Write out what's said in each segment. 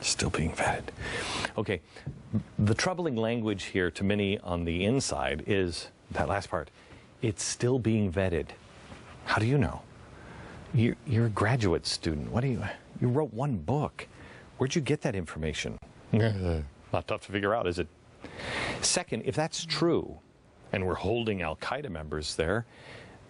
Still being vetted. Okay, the troubling language here to many on the inside is that last part. It's still being vetted. How do you know? You're a graduate student. You wrote one book. Where'd you get that information? Not tough to figure out, is it? Second, if that's true, and we're holding Al-Qaeda members there,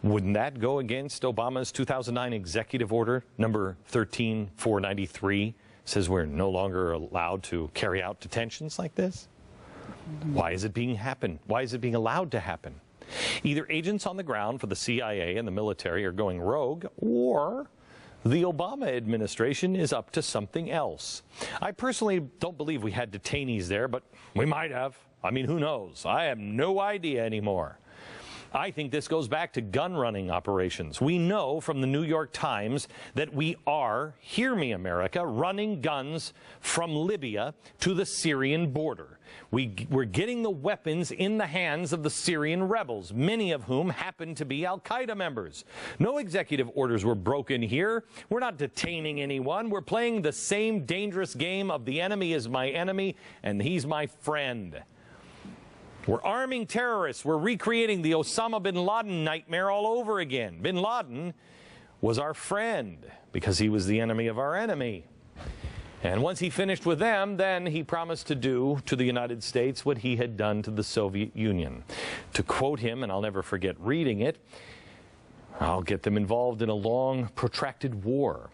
wouldn't that go against Obama's 2009 executive order, number 13493, says we're no longer allowed to carry out detentions like this? Why is it being allowed to happen? Either agents on the ground for the CIA and the military are going rogue, or the Obama administration is up to something else. I personally don't believe we had detainees there, but we might have. I mean, who knows? I have no idea anymore. I think this goes back to gun running operations. We know from the New York Times that we are, hear me America, running guns from Libya to the Syrian border. We're getting the weapons in the hands of the Syrian rebels, many of whom happen to be Al-Qaeda members. No executive orders were broken here. We're not detaining anyone. We're playing the same dangerous game of the enemy is my enemy and he's my friend. We're arming terrorists. We're recreating the Osama bin Laden nightmare all over again. Bin Laden was our friend because he was the enemy of our enemy. And once he finished with them, then he promised to do to the United States what he had done to the Soviet Union. To quote him, and I'll never forget reading it, I'll get them involved in a long, protracted war.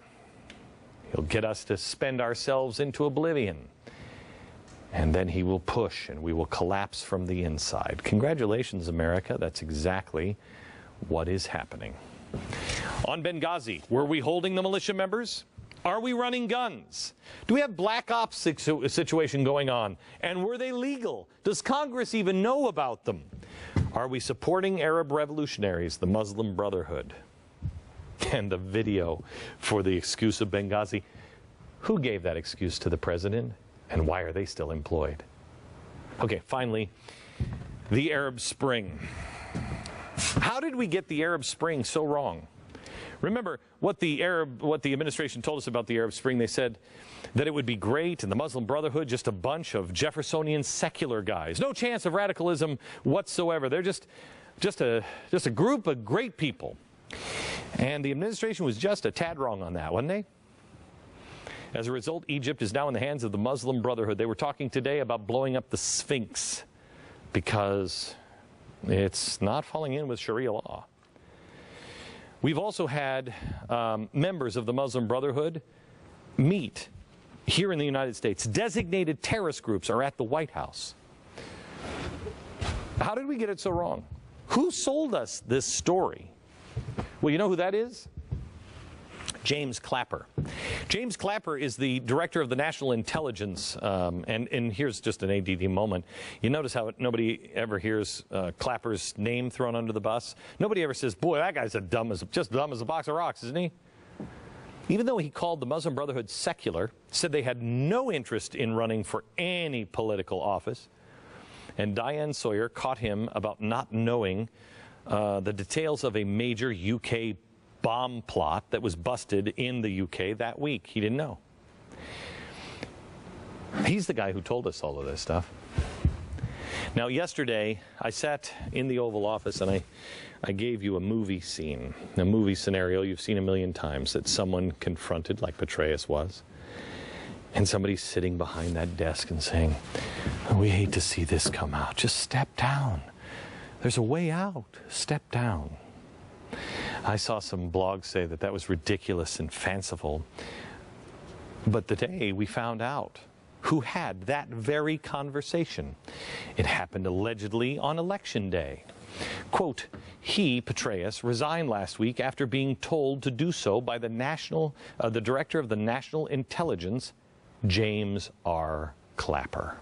He'll get us to spend ourselves into oblivion. And then he will push and we will collapse from the inside. Congratulations, America. That's exactly what is happening. On Benghazi, were we holding the militia members? Are we running guns? Do we have black ops situation going on? And were they legal? Does Congress even know about them? Are we supporting Arab revolutionaries, the Muslim Brotherhood? And the video for the excuse of Benghazi. Who gave that excuse to the president? And why are they still employed? Okay, finally, the Arab Spring. How did we get the Arab Spring so wrong? Remember what the administration told us about the Arab Spring. They said that it would be great, and the Muslim Brotherhood, just a bunch of Jeffersonian secular guys. No chance of radicalism whatsoever. They're just a group of great people. And the administration was just a tad wrong on that, wasn't they? As a result, Egypt is now in the hands of the Muslim Brotherhood. They were talking today about blowing up the Sphinx because it's not falling in with Sharia law. We've also had members of the Muslim Brotherhood meet here in the United States. Designated terrorist groups are at the White House. How did we get it so wrong? Who sold us this story? Well, you know who that is? James Clapper. James Clapper is the director of the National Intelligence, and here's just an ADD moment. You notice how nobody ever hears Clapper's name thrown under the bus? Nobody ever says, boy, that guy's just dumb as a box of rocks, isn't he? Even though he called the Muslim Brotherhood secular, said they had no interest in running for any political office, and Diane Sawyer caught him about not knowing the details of a major UK bomb plot that was busted in the UK that week. He didn't know. He's the guy who told us all of this stuff. Now, yesterday, I sat in the Oval Office and I gave you a movie scene, a movie scenario you've seen a million times, that someone confronted, like Petraeus was, and somebody's sitting behind that desk and saying, we hate to see this come out. Just step down. There's a way out. Step down. I saw some blogs say that that was ridiculous and fanciful. But today we found out who had that very conversation. It happened allegedly on Election Day. Quote, he, Petraeus, resigned last week after being told to do so by the director of the National Intelligence, James R. Clapper.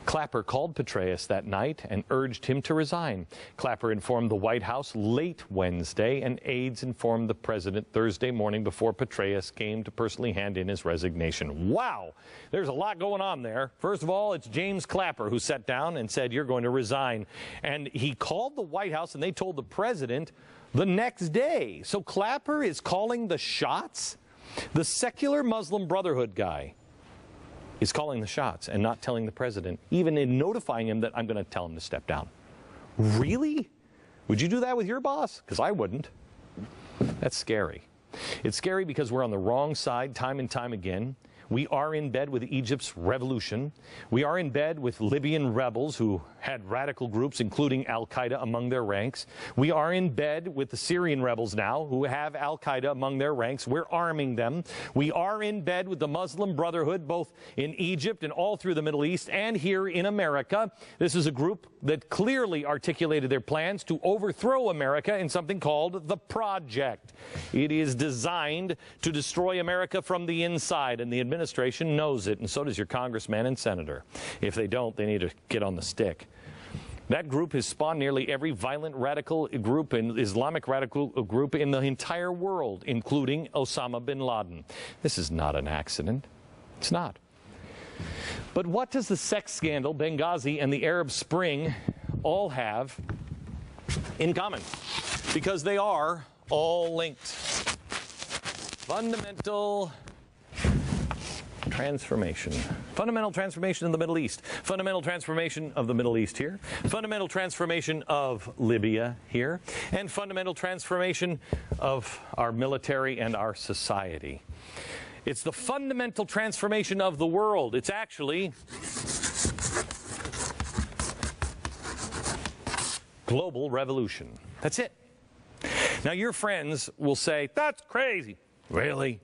Clapper called Petraeus that night and urged him to resign. Clapper informed the White House late Wednesday, and aides informed the president Thursday morning before Petraeus came to personally hand in his resignation. Wow! There's a lot going on there. First of all, it's James Clapper who sat down and said, you're going to resign. And he called the White House and they told the president the next day. So Clapper is calling the shots? The secular Muslim Brotherhood guy is calling the shots and not telling the president, even in notifying him that I'm going to tell him to step down. Really? Would you do that with your boss? Because I wouldn't. That's scary. It's scary because we're on the wrong side time and time again. We are in bed with Egypt's revolution. We are in bed with Libyan rebels who had radical groups, including Al-Qaeda, among their ranks. We are in bed with the Syrian rebels now, who have Al-Qaeda among their ranks. We're arming them. We are in bed with the Muslim Brotherhood, both in Egypt and all through the Middle East and here in America. This is a group that clearly articulated their plans to overthrow America in something called the Project. It is designed to destroy America from the inside, and the administration knows it, and so does your congressman and senator. If they don't, they need to get on the stick. That group has spawned nearly every violent radical group and Islamic radical group in the entire world, including Osama bin Laden. This is not an accident. It's not. But what does the sex scandal, Benghazi, and the Arab Spring all have in common? Because they are all linked. Fundamental transformation. Fundamental transformation in the Middle East. Fundamental transformation of the Middle East here. Fundamental transformation of Libya here. And fundamental transformation of our military and our society. It's the fundamental transformation of the world. It's actually global revolution. That's it. Now your friends will say, that's crazy. Really?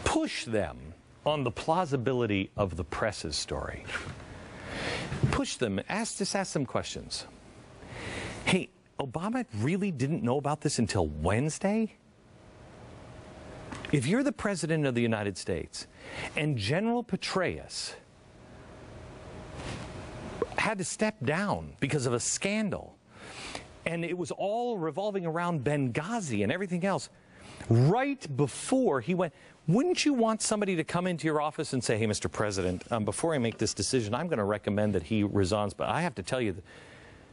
Push them on the plausibility of the press's story. Push them. Just ask them questions. Hey, Obama really didn't know about this until Wednesday? If you're the President of the United States and General Petraeus had to step down because of a scandal, and it was all revolving around Benghazi and everything else, right before he went, wouldn't you want somebody to come into your office and say, hey, Mr. President, before I make this decision, I'm going to recommend that he resigns, but I have to tell you,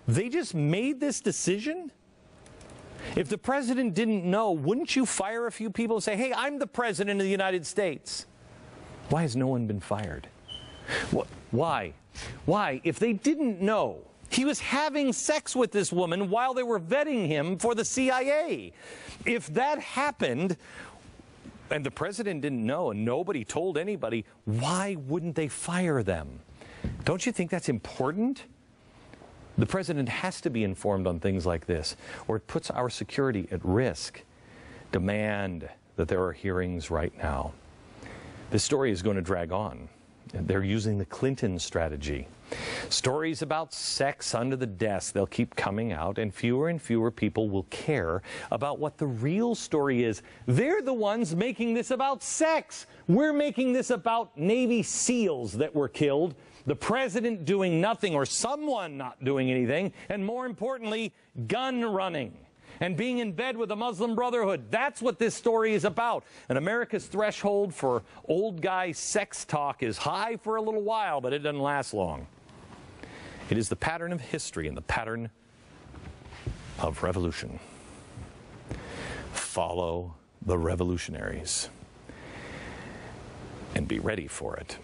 they just made this decision? If the president didn't know, wouldn't you fire a few people and say, hey, I'm the President of the United States? Why has no one been fired? Why? Why? If they didn't know, he was having sex with this woman while they were vetting him for the CIA. If that happened, and the president didn't know and nobody told anybody, why wouldn't they fire them? Don't you think that's important? The president has to be informed on things like this, or it puts our security at risk. Demand that there are hearings right now. This story is going to drag on. They're using the Clinton strategy. Stories about sex under the desk, they'll keep coming out, and fewer people will care about what the real story is. They're the ones making this about sex. We're making this about Navy SEALs that were killed, the president doing nothing or someone not doing anything, and more importantly, gun running and being in bed with the Muslim Brotherhood. That's what this story is about. And America's threshold for old guy sex talk is high for a little while, but it doesn't last long. It is the pattern of history and the pattern of revolution. Follow the revolutionaries and be ready for it.